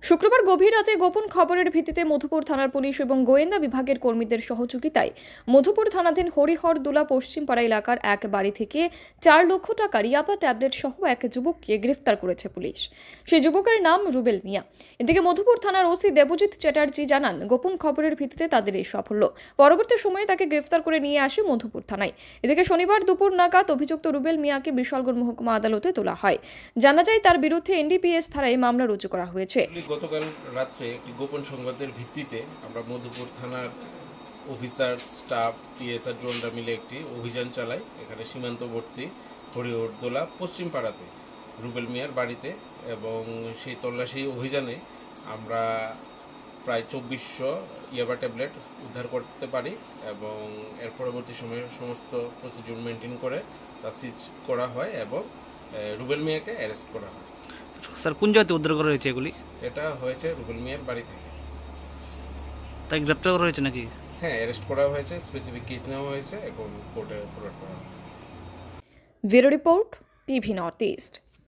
শুক্রবার গভীর রাতে গোপন খবরের ভিত্তিতে মধুপুর থানার পুলিশ এবং গোয়েন্দা বিভাগের কর্মীদের সহযোগিতায় মধুপুর থানাধীন হরিহরদুলা পশ্চিমপাড়া এলাকার এক বাড়ি থেকে 4 লক্ষ টাকার ইয়াবা ট্যাবলেট সহ এক যুবককে গ্রেফতার করেছে পুলিশ। সেই যুবকের নাম রুবেল মিয়া। এদিকে মধুপুর থানার ওসি দেবজিৎ চ্যাটার্জি জানান, গোপন খবরের ভিত্তিতে তাদের এই সাফল্য। পরবর্তী সময়ে তাকে গ্রেফতার করে নিয়ে আসে মধুপুর থানায়। এদিকে শনিবার দুপুর নাগাদ অভিযুক্ত রুবেল মিয়াকে বিশালগড় মহকুমা আদালতে তোলা হয়। জানা যায় তার বিরুদ্ধে এনডিপিএস ধারায় মামলা রুজু করা হয়েছে। গতকাল রাত্রে একটি গোপন সংবাদের ভিত্তিতে আমরা মধুপুর থানার অফিসার, স্টাফ, টিএসআর ড্রোনরা মিলে একটি অভিযান চালাই। এখানে সীমান্তবর্তী হরিহরদোলা পশ্চিম পাড়াতে রুবেল মিয়ার বাড়িতে, এবং সেই তল্লাশি অভিযানে আমরা প্রায় 2400 ইয়াবা ট্যাবলেট উদ্ধার করতে পারি এবং এর পরবর্তী সময়ে সমস্ত প্রসিডিউর মেনটেন করে তা সিজ করা হয় এবং রুবেল মিয়াকে অ্যারেস্ট করা হয়। স্যার, কোন জায়গাতে উদ্ধার করা হয়েছে এগুলি? এটা হয়েছে রুবেল মিয়ার বাড়ি থেকে। তাই গ্রেপ্তার করা হয়েছে নাকি? হ্যাঁ, অ্যারেস্ট করা হয়েছে, স্পেসিফিক কেস নেওয়া হয়েছে এবং কোর্টে ফরওয়ার্ড করা হবে। Bureau report, PV north east.